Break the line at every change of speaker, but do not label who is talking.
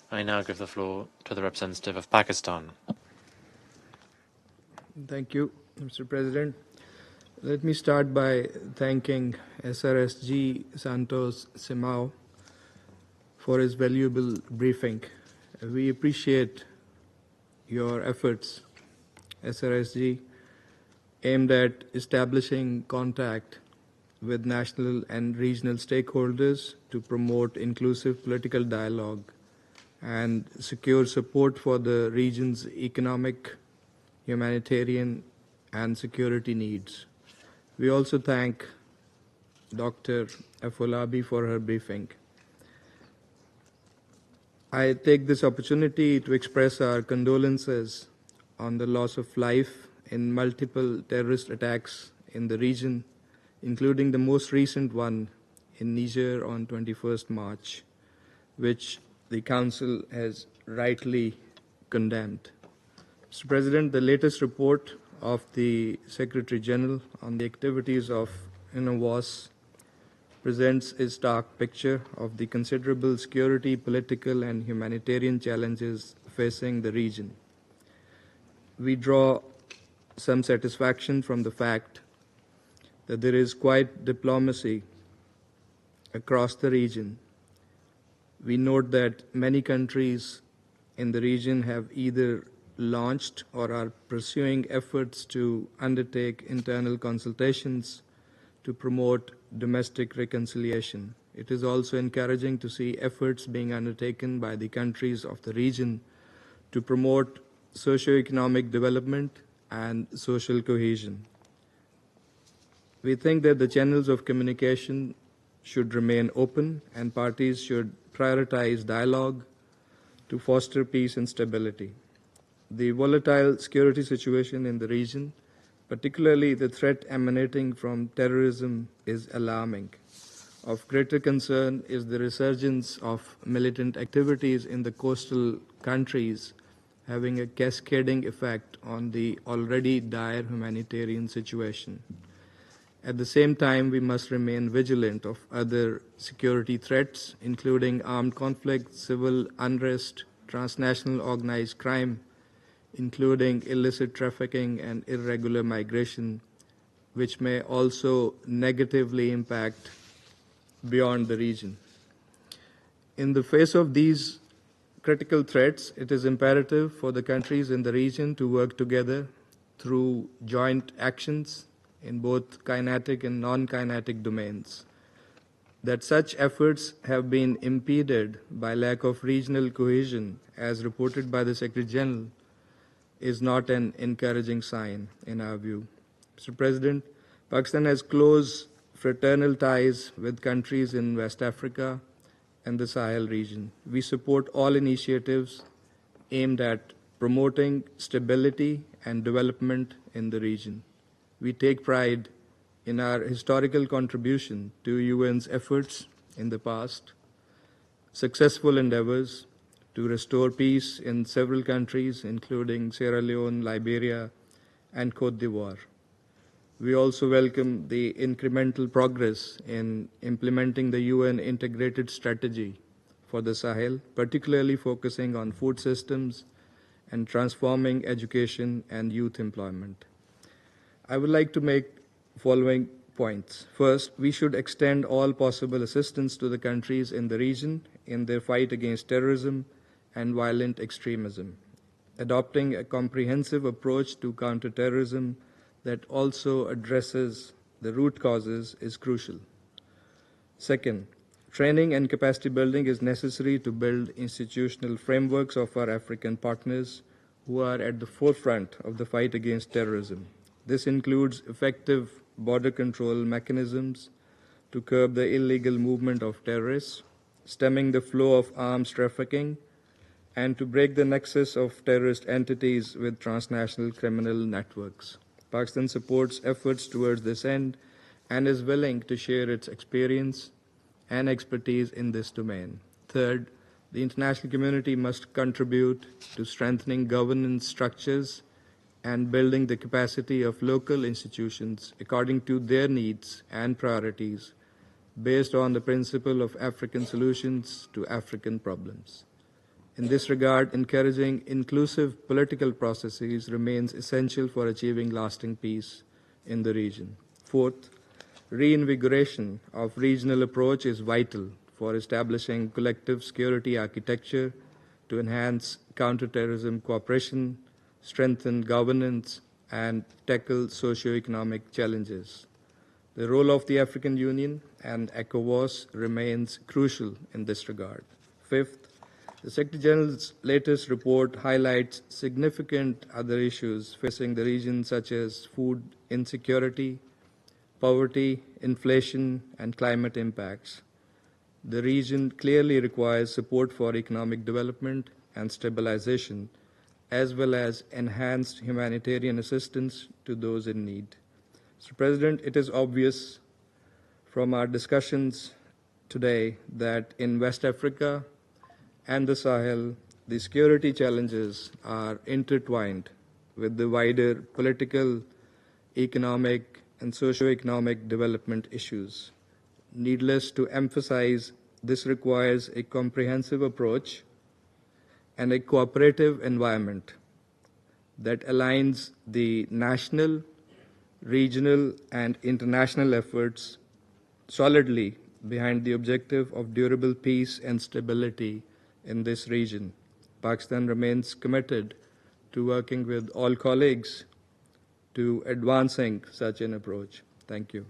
I now give the floor to the representative of Pakistan.
Thank you, Mr. President. Let me start by thanking SRSG Santos Simao for his valuable briefing. We appreciate your efforts, SRSG, aimed at establishing contact with national and regional stakeholders to promote inclusive political dialogue and secure support for the region's economic, humanitarian, and security needs. We also thank Dr. Afolabi for her briefing. I take this opportunity to express our condolences on the loss of life in multiple terrorist attacks in the region, including the most recent one in Niger on 21st March, which the Council has rightly condemned. Mr. President, the latest report of the Secretary General on the activities of UNOWAS presents a stark picture of the considerable security, political, and humanitarian challenges facing the region. We draw some satisfaction from the fact that there is quiet diplomacy across the region. We note that many countries in the region have either launched or are pursuing efforts to undertake internal consultations to promote domestic reconciliation. It is also encouraging to see efforts being undertaken by the countries of the region to promote socio-economic development and social cohesion. We think that the channels of communication should remain open and parties should prioritize dialogue to foster peace and stability. The volatile security situation in the region, particularly the threat emanating from terrorism, is alarming. Of greater concern is the resurgence of militant activities in the coastal countries, having a cascading effect on the already dire humanitarian situation. At the same time, we must remain vigilant of other security threats, including armed conflict, civil unrest, transnational organized crime, including illicit trafficking and irregular migration, which may also negatively impact beyond the region. In the face of these critical threats, it is imperative for the countries in the region to work together through joint actions in both kinetic and non-kinetic domains. That such efforts have been impeded by lack of regional cohesion, as reported by the Secretary General, is not an encouraging sign in our view. Mr. President, Pakistan has close fraternal ties with countries in West Africa and the Sahel region. We support all initiatives aimed at promoting stability and development in the region. We take pride in our historical contribution to UN's efforts in the past, successful endeavors to restore peace in several countries, including Sierra Leone, Liberia, and Cote d'Ivoire. We also welcome the incremental progress in implementing the UN integrated strategy for the Sahel, particularly focusing on food systems and transforming education and youth employment. I would like to make following points. First, we should extend all possible assistance to the countries in the region in their fight against terrorism and violent extremism. Adopting a comprehensive approach to counterterrorism that also addresses the root causes is crucial. Second, training and capacity building is necessary to build institutional frameworks of our African partners who are at the forefront of the fight against terrorism. This includes effective border control mechanisms to curb the illegal movement of terrorists, stemming the flow of arms trafficking, and to break the nexus of terrorist entities with transnational criminal networks. Pakistan supports efforts towards this end and is willing to share its experience and expertise in this domain. Third, the international community must contribute to strengthening governance structures and building the capacity of local institutions according to their needs and priorities, based on the principle of African solutions to African problems. In this regard, encouraging inclusive political processes remains essential for achieving lasting peace in the region. Fourth, reinvigoration of regional approach is vital for establishing collective security architecture to enhance counterterrorism cooperation, strengthen governance, and tackle socio-economic challenges. The role of the African Union and ECOWAS remains crucial in this regard. Fifth, the Secretary General's latest report highlights significant other issues facing the region, such as food insecurity, poverty, inflation, and climate impacts. The region clearly requires support for economic development and stabilization, as well as enhanced humanitarian assistance to those in need. Mr. President, it is obvious from our discussions today that in West Africa and the Sahel, the security challenges are intertwined with the wider political, economic, and socio-economic development issues. Needless to emphasize, this requires a comprehensive approach and a cooperative environment that aligns the national, regional, and international efforts solidly behind the objective of durable peace and stability in this region. Pakistan remains committed to working with all colleagues to advancing such an approach. Thank you.